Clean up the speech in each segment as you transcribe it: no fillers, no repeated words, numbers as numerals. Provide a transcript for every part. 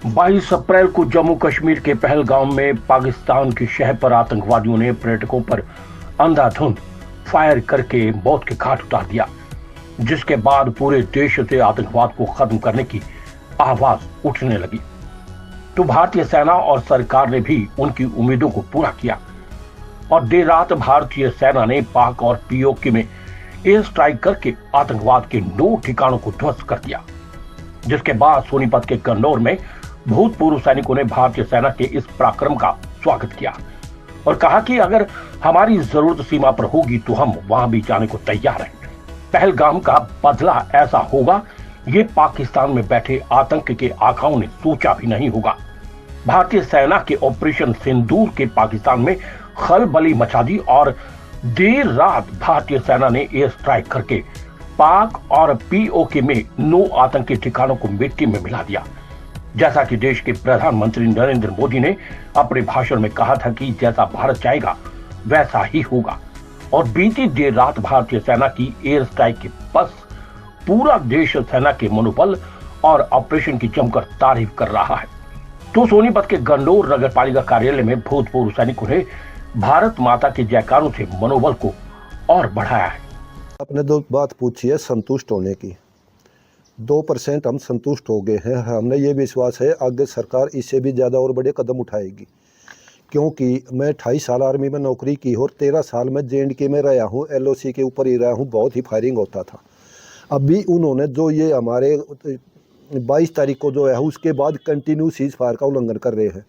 22 अप्रैल को जम्मू कश्मीर के पहलगाम में पाकिस्तान की शह पर आतंकवादियों ने पर्यटकों पर अंधाधुंध फायर करके मौत के घाट उतार दिया, जिसके बाद पूरे देश से आतंकवाद को खत्म करने की आवाज उठने लगी। तो भारतीय सेना और सरकार ने भी उनकी उम्मीदों को पूरा किया और देर रात भारतीय सेना ने पाक और पीओके में एयर स्ट्राइक करके आतंकवाद के 9 ठिकानों को ध्वस्त कर दिया, जिसके बाद सोनीपत के गन्नौर में भूतपूर्व सैनिकों ने भारतीय सेना के इस पराक्रम का स्वागत किया और कहा कि अगर हमारी जरूरत सीमा पर होगी तो हम वहां भी जाने को तैयार हैं। पहलगाम का बदला ऐसा होगा, ये पाकिस्तान में बैठे आतंक के आकाओं ने सोचा भी नहीं होगा। भारतीय सेना के ऑपरेशन सिंदूर के पाकिस्तान में खलबली मचा दी और देर रात भारतीय सेना ने एयर स्ट्राइक करके पाक और पीओके में 9 आतंकी ठिकानों को मिट्टी में मिला दिया। जैसा कि देश के प्रधानमंत्री नरेंद्र मोदी ने अपने भाषण में कहा था कि जैसा भारत चाहेगा वैसा ही होगा, और बीती देर रात भारतीय सेना की एयर स्ट्राइक के बस पूरा देश सेना के मनोबल और ऑपरेशन की जमकर तारीफ कर रहा है। तो सोनीपत के गन्नौर नगर पालिका कार्यालय में भूतपूर्व सैनिकों ने भारत माता के जयकारों से मनोबल को और बढ़ाया है। आपने दो बात पूछी है संतुष्ट होने की। 2% हम संतुष्ट हो गए हैं। हमने ये विश्वास है आगे सरकार इससे भी ज़्यादा और बड़े कदम उठाएगी, क्योंकि मैं 28 साल आर्मी में नौकरी की और 13 साल में JNK में रहा हूँ, LOC के ऊपर ही रहा हूँ। बहुत ही फायरिंग होता था। अभी उन्होंने जो ये हमारे 22 तारीख को जो है उसके बाद कंटिन्यू सीज फायर का उल्लंघन कर रहे हैं।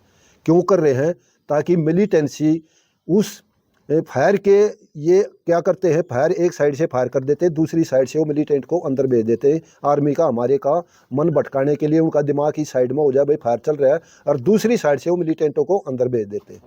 क्यों कर रहे हैं? ताकि मिलिटेंसी उस फायर के ये क्या करते हैं, फायर एक साइड से फायर कर देते हैं, दूसरी साइड से वो मिलिटेंट को अंदर भेज देते हैं। आर्मी का हमारे का मन भटकाने के लिए उनका दिमाग ही साइड में हो जाए, भाई फायर चल रहा है, और दूसरी साइड से वो मिलिटेंटों को अंदर भेज देते हैं।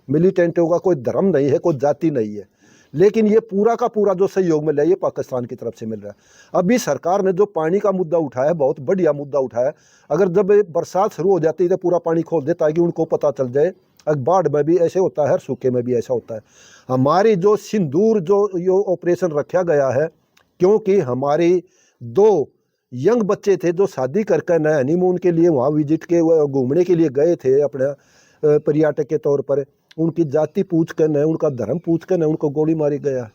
मिलिटेंटों का कोई धर्म नहीं है, कोई जाति नहीं है, लेकिन ये पूरा का पूरा जो सहयोग मिल रहा है ये पाकिस्तान की तरफ से मिल रहा है। अभी सरकार ने जो पानी का मुद्दा उठाया, बहुत बढ़िया मुद्दा उठाया। अगर जब बरसात शुरू हो जाती है तो पूरा पानी खोल दे ताकि उनको पता चल जाए। बाढ़ में भी ऐसे होता है, सूखे में भी ऐसा होता है। हमारी जो सिंदूर जो ये ऑपरेशन रखा गया है, क्योंकि हमारी 2 यंग बच्चे थे जो शादी करके नए हनीमून के लिए वहाँ विजिट के घूमने के लिए गए थे अपने पर्यटक के तौर पर। उनकी जाति पूछ कर न, उनका धर्म पूछ कर न, उनको गोली मारी गया।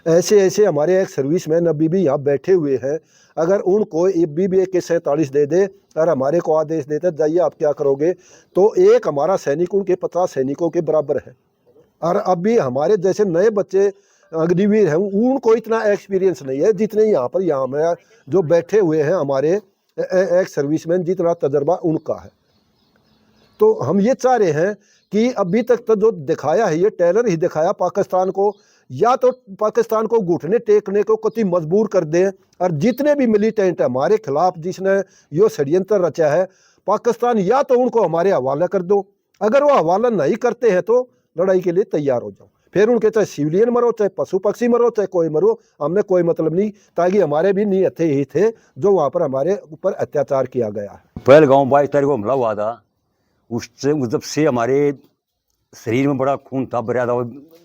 ऐसे ऐसे हमारे एक सर्विसमैन अभी भी यहाँ बैठे हुए हैं। अगर उनको भी AK 47 दे दे और हमारे को आदेश देते जाइए आप क्या करोगे, तो एक हमारा सैनिक उनके 50 सैनिकों के बराबर है। और अभी हमारे जैसे नए बच्चे अग्निवीर हैं उनको इतना एक्सपीरियंस नहीं है जितने यहाँ में जो बैठे हुए हैं हमारे एक सर्विसमैन, जितना तजर्बा उनका है। तो हम ये चाह रहे हैं कि अभी तक तो जो दिखाया है ये टेरर ही दिखाया पाकिस्तान को, या तो पाकिस्तान को घुटने टेकने को कति मजबूर कर दें, और जितने भी मिलिटेंट है हमारे खिलाफ जिसने ये षड्यंत्र रचा है, पाकिस्तान या तो उनको हमारे हवाले कर दो। अगर वो हवाला नहीं करते हैं तो लड़ाई के लिए तैयार हो जाओ, फिर उनके चाहे सिविलियन मरो, चाहे पशु पक्षी मरो, चाहे कोई मरो, हमने कोई मतलब नहीं। ताकि हमारे भी नहीं हथे ही थे जो वहाँ पर हमारे ऊपर अत्याचार किया गया है। पहलगाम 22 तारीख को हमला हुआ था, उससे जब से हमारे शरीर में बड़ा खून था, भरा था,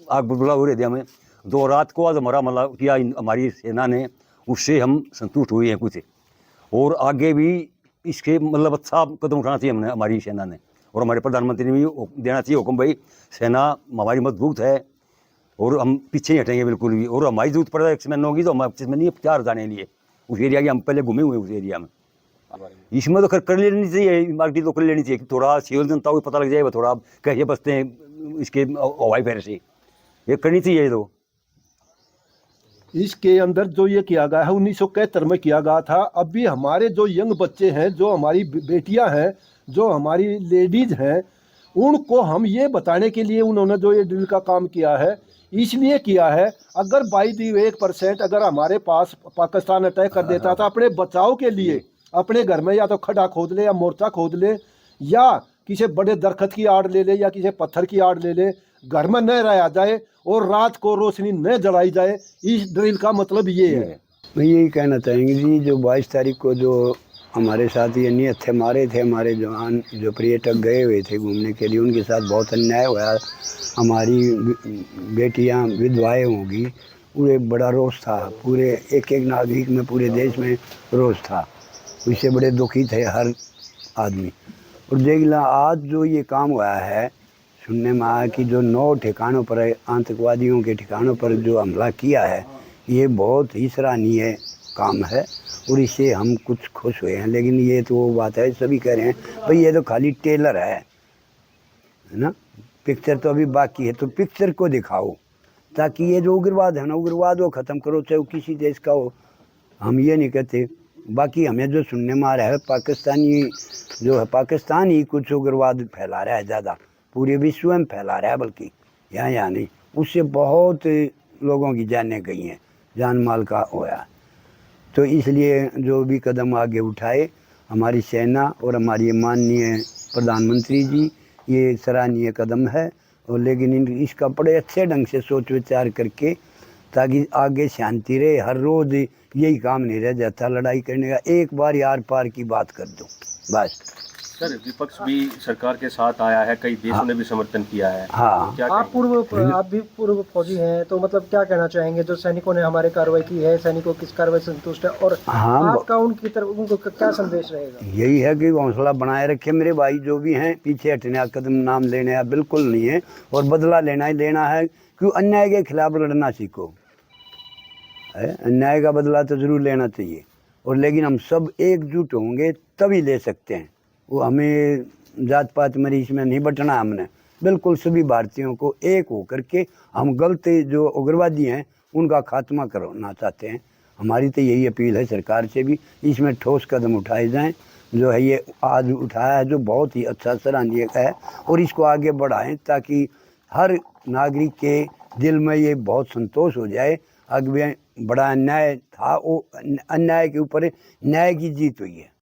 आग बुलबुला हो रही थी हमें। 2 रात को आज हमारा हमला किया हमारी सेना ने, उससे हम संतुष्ट हुए हैं कुछ, और आगे भी इसके मतलब अच्छा कदम उठाना चाहिए हमने, हमारी सेना ने, और हमारे प्रधानमंत्री ने भी देना चाहिए हुक्म, भाई सेना हमारी मजबूत है और हम पीछे नहीं हटेंगे बिल्कुल भी। और हमारी जरूरत पड़ता है एक्समैन होगी तो हम एक्समैन नहीं 4 जाने लिए उस एरिया के, हम पहले घूमे हुए उस एरिया में। इसमें तो कर लेनी चाहिए, मार्केट तो कर लेनी चाहिए, थोड़ा सिविल जनता को पता लग जाएगा थोड़ा कैसे बचते हैं इसके हवाई फायर से, ये करनी चाहिए। तो इसके अंदर जो ये किया गया है 1971 में किया गया था। अभी हमारे जो यंग बच्चे हैं, जो हमारी बेटियां हैं, जो हमारी लेडीज हैं, उनको हम ये बताने के लिए उन्होंने जो ये ड्रिल का काम किया है, इसलिए किया है। अगर 1% अगर हमारे पास पाकिस्तान अटैक कर देता था, अपने बचाव के लिए अपने घर में या तो खड्डा खोद ले या मोर्चा खोद ले, या किसी बड़े दरख्त की आड़ ले ले, या किसी पत्थर की आड़ ले ले, घर में न रहा जाए और रात को रोशनी न जलाई जाए। इस ड्रिल का मतलब ये है। मैं यही कहना चाहेंगे जी, जो 22 तारीख को जो हमारे साथ ये नियत थे मारे थे, हमारे जवान जो पर्यटक गए हुए थे घूमने के लिए, उनके साथ बहुत अन्याय हुआ। हमारी बेटियां विधवाएँ होंगी, पूरे बड़ा रोष था, पूरे एक नागरिक में पूरे देश में रोष था। इससे बड़े दुखी थे हर आदमी। और देख ला आज जो ये काम हुआ है, सुनने में आया कि जो 9 ठिकानों पर आतंकवादियों के ठिकानों पर जो हमला किया है, ये बहुत ही सराहनीय काम है और इससे हम कुछ खुश हुए हैं। लेकिन ये तो वो बात है, सभी कह रहे हैं भाई ये तो खाली टेलर है ना, पिक्चर तो अभी बाकी है, तो पिक्चर को दिखाओ ताकि ये जो उग्रवाद है ना, उग्रवाद वो ख़त्म करो, चाहे वो किसी देश का हो। हम ये नहीं कहते, बाकी हमें जो सुनने में आ रहा है पाकिस्तानी जो है, पाकिस्तान ही कुछ उग्रवाद फैला रहा है, ज़्यादा पूरे विश्व में फैला रहा है, बल्कि यहाँ नहीं, उससे बहुत लोगों की जानें गई हैं, जान माल का होया। तो इसलिए जो भी कदम आगे उठाए हमारी सेना और हमारी माननीय प्रधानमंत्री जी, ये सराहनीय कदम है। और लेकिन इसका बड़े अच्छे ढंग से सोच विचार करके, ताकि आगे शांति रहे। हर रोज़ यही काम नहीं रह जाता लड़ाई करने का, एक बार यार पार की बात कर दो बस। सर विपक्ष भी सरकार के साथ आया है, कई देशों ने भी समर्थन किया है। हाँ, क्या आप भी पूर्व फौजी हैं, तो मतलब क्या कहना चाहेंगे जो सैनिकों ने हमारे कार्रवाई की है, सैनिकों किस कार्रवाई से संतुष्ट है और हाँ, आपका उनकी तरफ उनको क्या संदेश रहेगा? यही है कि हौसला बनाए रखे मेरे भाई, जो भी हैं पीछे हटने का कदम नाम लेने का बिल्कुल नहीं है, और बदला लेना ही लेना है। क्यों अन्याय के खिलाफ लड़ना सीखो है, अन्याय का बदला तो ज़रूर लेना चाहिए, और लेकिन हम सब एकजुट होंगे तभी ले सकते हैं। वो हमें जात पात में इसमें नहीं बटना, हमने बिल्कुल सभी भारतीयों को एक होकर के हम गलत जो उग्रवादी हैं उनका खात्मा करना चाहते हैं। हमारी तो यही अपील है सरकार से भी, इसमें ठोस कदम उठाए जाएं। जो है ये आज उठाया है जो बहुत ही अच्छा सराहनीय है, और इसको आगे बढ़ाएं ताकि हर नागरिक के दिल में ये बहुत संतोष हो जाए। आगे बड़ा अन्याय था, वो अन्याय के ऊपर न्याय की जीत हुई है।